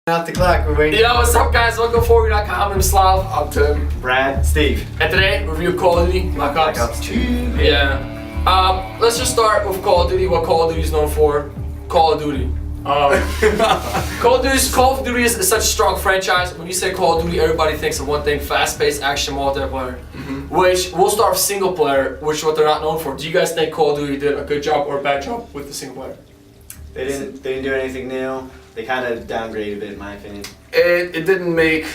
Off the clock, we're waiting. Yo, what's up guys? Welcome to 4review.com. I'm Slav. I'm Tim. Brad, Steve. And today, review Call of Duty Black Ops 2. Yeah. Let's just start with Call of Duty. What Call of Duty is known for? Call of Duty. Call of Duty is such a strong franchise. When you say Call of Duty, everybody thinks of one thing: fast-paced action multiplayer. Which we'll start with single player, which is what they're not known for. Do you guys think Call of Duty did a good job or a bad job with the single player? They didn't do anything new. They kind of downgraded a bit, in my opinion. It didn't make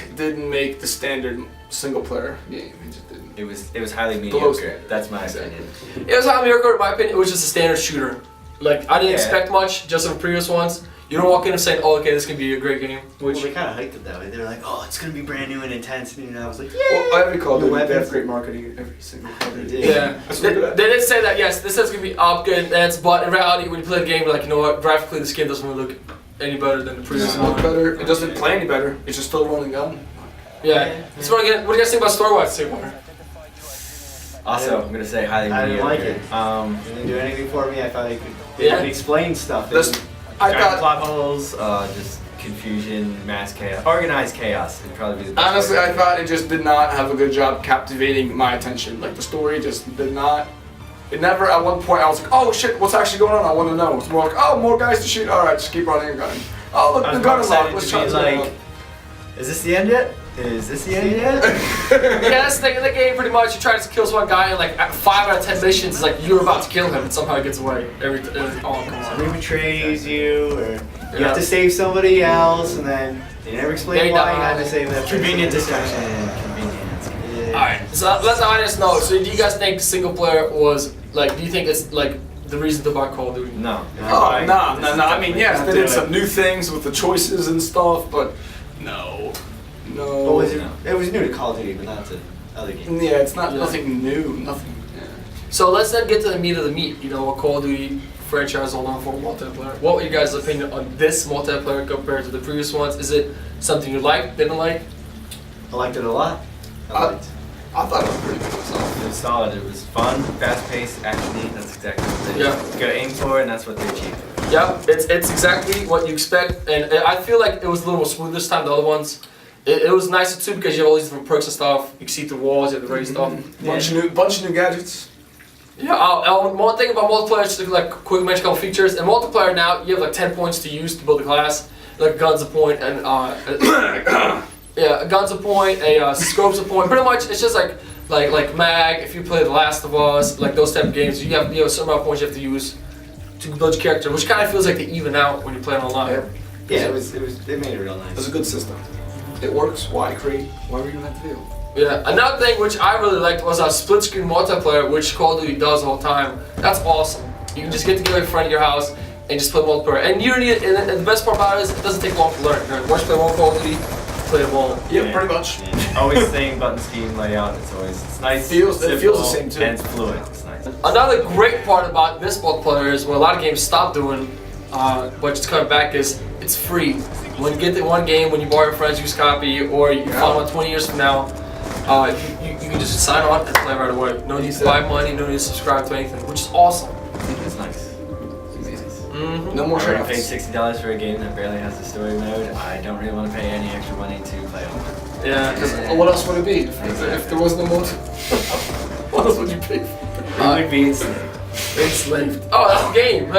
the standard single player game. It just didn't. It was highly mediocre. That's my opinion. It was highly mediocre in my opinion. It was just a standard shooter. Like I didn't expect much just from the previous ones. You don't walk in and saying, "Oh, okay, this can be a great game." Which Well, they kind of hyped it that way. They were like, "Oh, it's gonna be brand new and intense," and I was like, "Yeah." Well, every Call of The Duty, they have weapons. great marketing. Every single Call of Duty. yeah, That's they, what they're good they did say that. Yes, this is gonna be up good, but in reality, when you play the game, you're like, you know what? Graphically, the skin doesn't really look any better than the It previous doesn't one. look better. It doesn't play any better. It's just still running gun. Yeah. So what do you guys think about story-wise? Single-player? Also, I'm gonna say highly I didn't mediocre. like it. They didn't do anything for me. I thought they Yeah. could explain stuff. This- I Giant thought plot holes, just confusion, mass chaos, organized chaos would probably be the best honestly, way I to thought it just did not have a good job captivating my attention. Like the story just did not. It never. At one point, I was like, "Oh shit, what's actually going on? I want to know." It's more like, "Oh, more guys to shoot. All right, just keep running and gunning." Oh, look, I the was gun more is locked. excited Let's to try be this like, out. is this the end yet? Is this the end yet? Yeah, that's the thing in the game. Pretty much, you try to kill one guy, and like 5 out of 10 missions, it's like you're about to kill him, and somehow he gets away. Oh, come on. Somebody betrays you, or you Yeah. have to save somebody else, and then they never explain They why you die. had to save them. Convenient distraction. Convenience. Yeah. Alright, so let's honest know. So, do you guys think single player was like? Do you think it's like the reason to buy Call of Duty? No. Oh, no. This is I mean, yes, they not did do some it. new things with the choices and stuff, but no. What was it? It was new to Call of Duty, but not to other games. Yeah, it's not Yeah. nothing new, nothing. Yeah. So let's then get to the meat of the meat. You know, what Call of Duty franchise is all known for multiplayer. What were you guys' opinion on this multiplayer compared to the previous ones? Is it something you liked, didn't like? I liked it a lot. I liked. I thought it was pretty good. So. It was solid. It was fun, fast-paced, actiony. That's exactly what they gotta aim for, and that's what they achieved. Yeah, it's exactly what you expect, and I feel like it was a little more smooth this time. The other ones, it was nicer too because you have all these different perks and stuff. You can see through walls, you have the raise stuff. Bunch of new gadgets. Yeah, one thing about multiplayer, just to like quick mention a couple features. In multiplayer now, you have like 10 points to use to build a class, like guns a point and yeah, a gun's a point, a scope's a point. Pretty much, it's just like mag. If you play The Last of Us, like those type of games, you have a certain amount of points you have to use to build your character, which kind of feels like they even out when you play it online. Yeah, they made it real It was nice. a good system. It works. Why create? Why were you gonna have to do? Yeah, another thing which I really liked was a split screen multiplayer, which Call of Duty does all the time. That's awesome. You can just get together in front of your house and just play multiplayer. And you don't need, and the best part about it is it doesn't take long to learn. Once you play one Call of Duty, play them all. Yeah, pretty much. Always same button scheme layout. It's nice. It feels the simple, same, too. And it's fluid. It's nice. Another great part about this multiplayer is what a lot of games stop doing, but just coming back is it's free. When you get the one game, when you borrow your friend's used copy, or you find one 20 years from now, you can just sign on and play right away. No need to buy money, no need to subscribe to anything, which is awesome. It's nice. No more I already paid trade-offs. $60 for a game that barely has the story mode. I don't really want to pay any extra money to play online. Yeah, Because what else would it be if there was no more? What else would you pay for? It would be enslaved. enslaved. Oh, that's a game.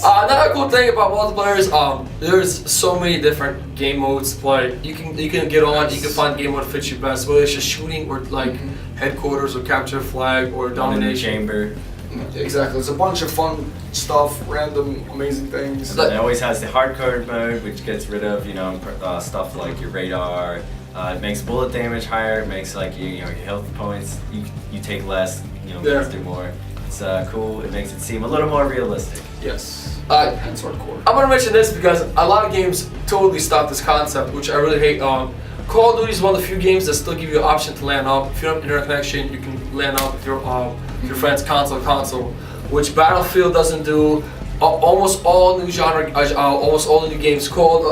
Another cool thing about multiplayer is there's so many different game modes to play. You can get on, you can find the game mode that fits you best, whether it's just shooting or like headquarters or capture the flag or domination. Chamber. Exactly. There's a bunch of fun stuff, random, amazing things. Like- It always has the hardcore mode, which gets rid of stuff like your radar. It makes bullet damage higher. It makes like your health points. You take less. Guns do more. It's cool. It makes it seem a little more realistic. Yes. And hardcore. I'm gonna mention this because a lot of games totally stop this concept, which I really hate. Call of Duty is one of the few games that still give you an option to land up. If you don't have internet connection, you can land up with your friend's console, which Battlefield doesn't do. Almost all new almost all the new games called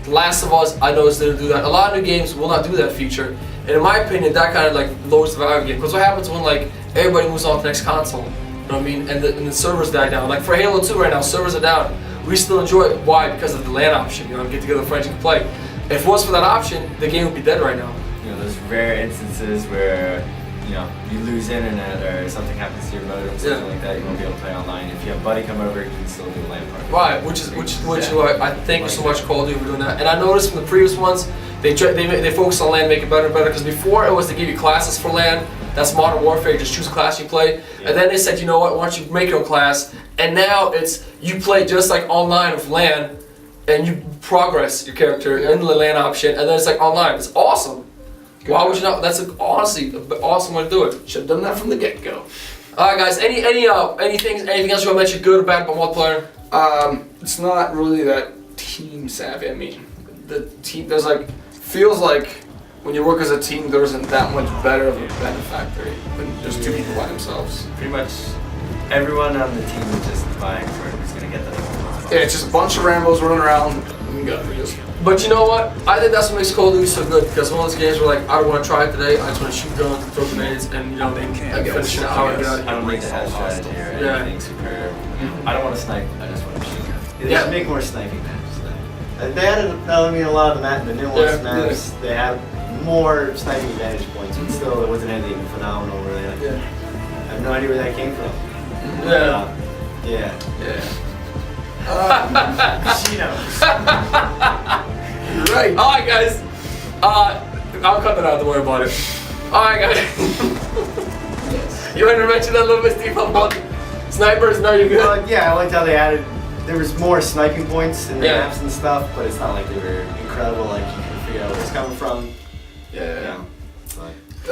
The Last of Us, I noticed they didn't do that. A lot of new games will not do that feature, and in my opinion, that kind of like lowers the value of the game. Because what happens when like everybody moves on to the next console? You know what I mean? And the servers die down. Like for Halo 2 right now, servers are down. we still enjoy it. Why? Because of the LAN option. You know, get together with friends, you can play. If it was for that option, the game would be dead right now. You know, those rare instances where, you know, you lose internet or something happens to your modem, something like that, you won't be able to play online. If you have a buddy come over, you can still do a LAN party. Right, which I thank you so much, Call of Duty, for doing that. And I noticed from the previous ones, they focus on LAN, make it better and better. Because before it was to give you classes for LAN. That's Modern Warfare. You just choose a class you play. Yeah. And then they said, you know what? Why don't you make your own class? And now it's you play just like online with LAN, and you progress your character in the LAN option, and then it's like online. It's awesome. Good. Why would you not? That's honestly an awesome way to do it. Should have done that from the get-go. All right, guys. Anything else you want to mention good or bad about multiplayer? It's not really that team savvy. I mean, the team feels like when you work as a team, there isn't that much better of a benefactor when there's two people by themselves. Pretty much everyone on the team is just vying for who's gonna get that. Yeah, it's just a bunch of Rambos running around. But you know what? I think that's what makes Call of Duty so good, because one of those games where like, I don't want to try it today, I just want to shoot guns, throw grenades, and you know, finish an hour and get out of here. I don't need to have strategy or anything super. I don't want to snipe, I just want to shoot guns. They should make more sniping maps. They added, a lot of the new ones maps, they have more sniping advantage points, but still it wasn't anything phenomenal really. I have no idea where that came from. She knows. Right. Alright guys. I'll cut that out, don't worry about it. Alright guys. You want to mention that a little bit, Steve, about snipers? No, you're good. Yeah, I liked how they added, there was more sniping points in the maps and stuff, but it's not like they were incredible, like you can figure out where it's coming from.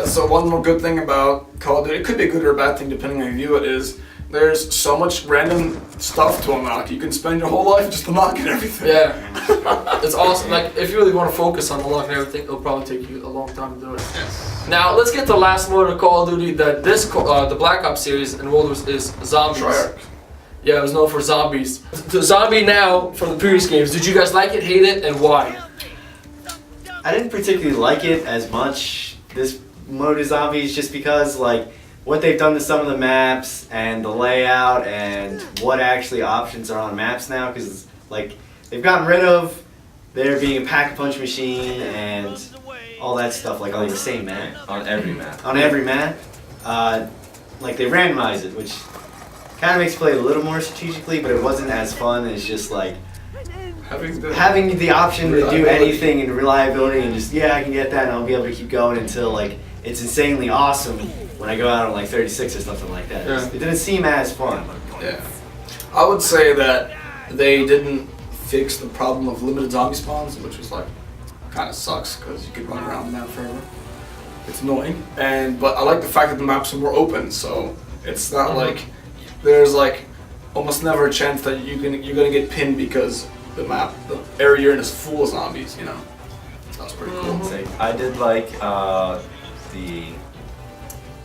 So one more good thing about Call of Duty, it could be a good or a bad thing depending on how you view it, is there's so much random stuff to unlock. You can spend your whole life just unlocking everything. Yeah. It's awesome. Like, if you really want to focus on unlocking everything, it'll probably take you a long time to do it. Yes. Now, let's get to the last mode of Call of Duty that the Black Ops series enrolled with is zombies. Treyarch. Yeah, it was known for zombies. The zombie now from the previous games. Did you guys like it, hate it, and why? I didn't particularly like it as much, this mode of zombies, just because like what they've done to some of the maps and the layout and what actually options are on maps now, because like they've gotten rid of there being a pack-a-punch machine and all that stuff like on the same map. On every map. On every map. Like they randomize it, which kind of makes play a little more strategically, but it wasn't as fun as just like having the option to do anything and reliability and just, yeah, I can get that and I'll be able to keep going until like it's insanely awesome when I go out on like 36 or something like that. Yeah. It didn't seem as fun. Yeah. I would say that they didn't fix the problem of limited zombie spawns, which was like, kind of sucks because you could run around the map forever. It's annoying. But I like the fact that the maps are more open, so it's not like there's like almost never a chance that you're gonna get pinned because the area you're in is full of zombies, you know. That's pretty cool. I did like the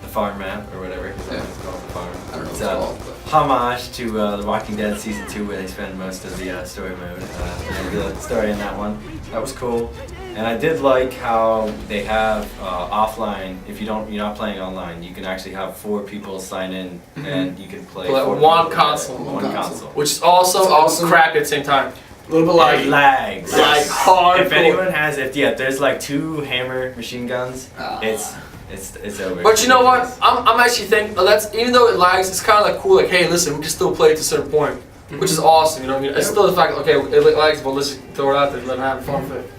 farm map or whatever. It's called the farm. I don't know It's what it's called, homage to The Walking Dead season 2, where they spend most of the story mode, the story in that one. That was cool. And I did like how they have offline. If you're not playing online, you can actually have 4 people sign in, and you can play one console. One console. Which is also crappy at the same time. A little bit like It lags. Like hard. If anyone has, there's like 2 hammer machine guns, it's over. But you know what? I'm actually thinking that's, even though it lags, it's kind of like cool. Like, hey, listen, we can still play to a certain point, which is awesome. You know what I mean? It's still the fact, okay, it lags, but let's throw it out there, let it have fun with it.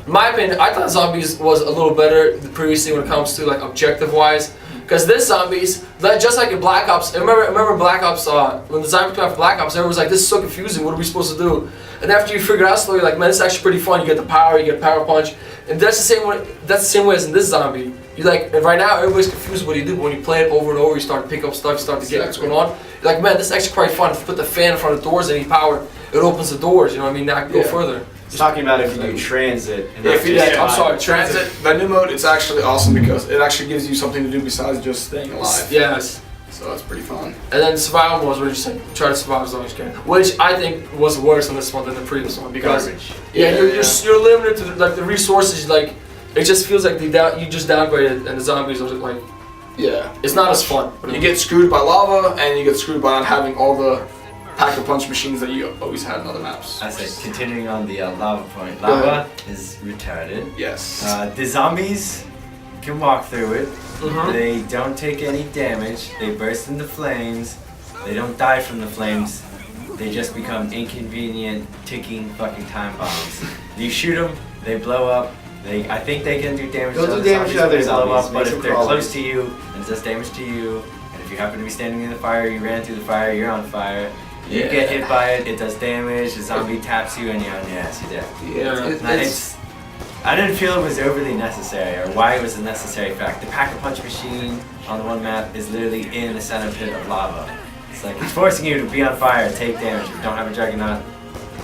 In my opinion, I thought Zombies was a little better previously when it comes to like objective-wise, because this Zombies, just like in Black Ops, remember Black Ops, when the zombies came out for Black Ops, everyone was like, this is so confusing, what are we supposed to do? And after you figure it out slowly, you're like, man, this is actually pretty fun. You get the power, you get a power punch, and that's the same way as in this zombie. You like, and right now everybody's confused what do you do, but when you play it over and over, you start to pick up stuff, you start to get what's going on. You're like, man, this is actually quite fun. If you put the fan in front of the doors and any power, it opens the doors. You know what I mean? Now I can go further. He's talking about if you do transit. And I'm sorry, transit. That new mode, it's actually awesome because it actually gives you something to do besides just staying alive. Yes. So that's pretty fun. And then survival modes where you just like, try to survive as long as you can, which I think was worse on this one than the previous one because you're limited to like the resources. Like it just feels like you just downgraded, and the zombies are like it's not as fun. You get screwed by lava, and you get screwed by not having all the pack-a-punch machines that you always had in other maps. I say, continuing on the lava point. Go Lava is retarded. Yes. The zombies can walk through it. Mhm. They don't take any damage. They burst into flames. They don't die from the flames. They just become inconvenient, ticking fucking time bombs. You shoot them, they blow up. I think they can do damage They'll to do other damage zombies, to other they blow zombies, up, but makes if them they're crawl. close to you and it does damage to you, and if you happen to be standing in the fire, you ran through the fire, you're on fire. You Yeah. get hit by it, it does damage, the zombie taps you, and you're on your ass, you're dead. It's I didn't feel it was overly necessary, or why it was a necessary fact. The pack-a-punch machine on the one map is literally in the center pit of lava. It's like, it's forcing you to be on fire, take damage. If you don't have a juggernaut,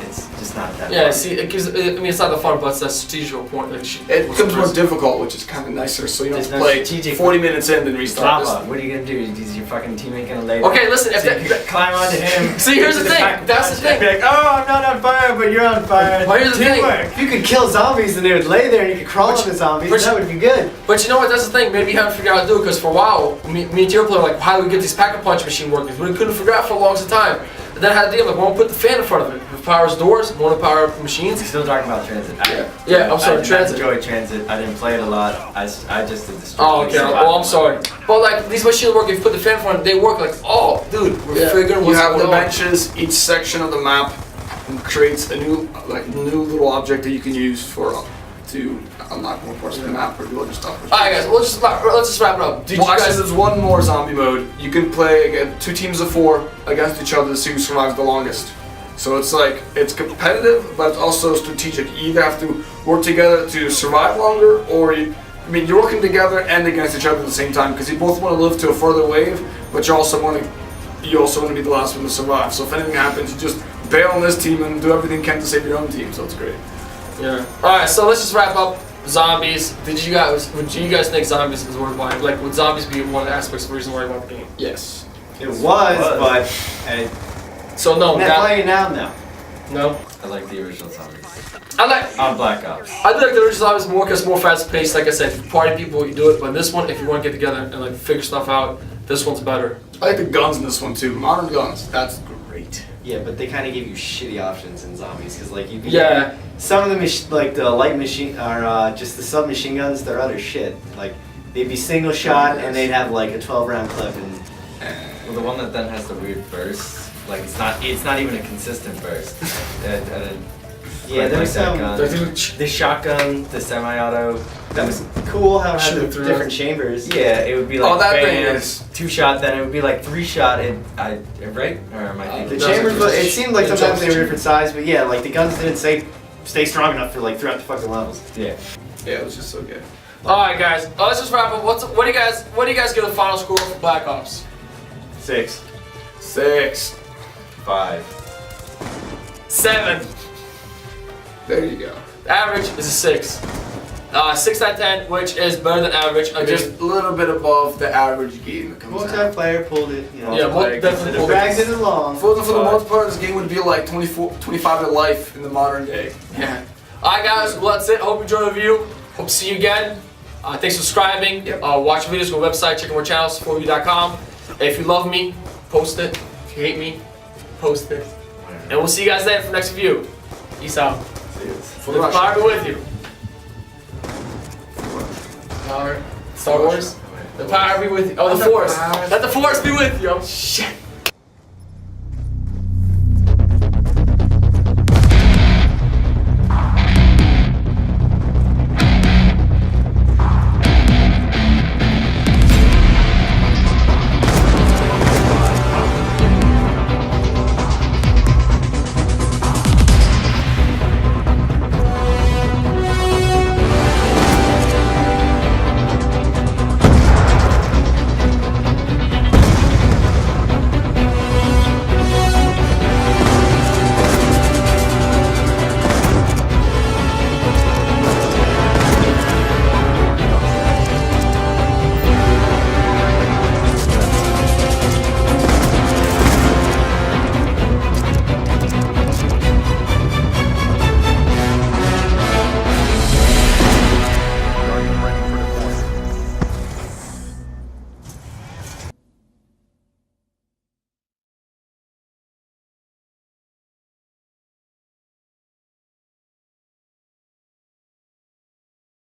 it's just not that Yeah, fun. see, it gives. I mean, it's not the fun, but it's that strategical point. Like, it becomes more difficult, which is kind of nicer. So you don't There's have no to play strategic- 40 minutes in, then restart. Lava, what are you gonna do? Is your fucking teammate gonna lay Okay, down? listen, if So that- you climb onto him. See, here's the do thing, pack-a-punch, that's the thing. Be like, oh, I'm not on fire, but you're on fire. Well, here's the thing. Teamwork. If you could kill zombies and they would lay there and you could crawl on the zombies, but- that would be good. But you know what? That's the thing. Maybe you haven't figured out how to do it because for a while, me and Tiro player like, how do we get this pack-a-punch machine working? We couldn't figure out for a long time. And then I had the idea like, well, put the fan in front of it. It powers doors. We want to power up machines. We're still talking about transit. Yeah, I'm sorry, I did transit. not enjoy transit. I didn't play it a lot. I just did the Oh, okay. Oh, I'm sorry. But like these machines work. If you put the fan in front of it, they work. Like, oh, dude, we're figuring You what's have the going on. benches. Each section of the map creates a new little object that you can use to unlock more parts of the map or do other stuff. All right, guys. Let's just wrap it up. Did Well, you actually, guys? there's one more zombie mode. You can play again 2 teams of 4 against each other to see who survives the longest. So it's like it's competitive, but it's also strategic. You either have to work together to survive longer, or you're working together and against each other at the same time because you both want to live to a further wave, but you also want to be the last one to survive. So if anything happens, you just bail on this team and do everything you can to save your own team. So it's great. Yeah. All right. So let's just wrap up. Zombies. Would you guys think zombies is worth buying? Like, would zombies be one of the aspects of the reason why you bought the game? Yes. It was, but So no, not now, playing it now, no. no. I like the original zombies. I like. On Black Ops. I like the original zombies more because more fast paced. Like I said, for party people, you do it. But this one, if you want to get together and like figure stuff out, this one's better. I like the guns in this one too. Modern guns. That's great. Yeah, but they kind of give you shitty options in zombies because like you can Yeah. some of the like the light machine or just the submachine guns, they're utter shit. Like they'd be single shot and they'd have like a 12-round clip and Well, the one that then has the weird burst, like it's not even a consistent burst. yeah, there's that some. gun. There's- The shotgun, the semi-auto. That was cool how it had Shooting the through different chambers. Yeah, it would be like Oh, that thing bam, is- 2-shot, then it would be like 3-shot. Right? Or am I The thinking? No, chambers, it's- it seemed like it sometimes they jumps. were different size, but yeah, like the guns didn't stay strong enough for like throughout the fucking levels. Yeah. Yeah, it was just so good. All right, guys. Let's just wrap up. What do you guys give the final score for Black Ops? 6. 6. 5. 7. There you go. The average is a 6. 6 out of 10, which is better than average. I Just just a little bit above the average game that comes out. Multiplayer pulled it, you know. yeah, Multiplayer definitely. gets pulled it. it. Drags it along. For the multiplayer, this game would be like 25 to life in the modern day. Yeah. Alright guys, well that's it. Hope you enjoyed the review. Hope to see you again. Thanks for subscribing. Yep. Watch videos on our website, check out our channels, the4review.com. If you love me, post it. If you hate me, post it. And we'll see you guys then for the next review. Peace out. For The the power be with you. Power. Star Wars. The power be with you. Oh, the The force. power. Let the force be with you. Oh, shit.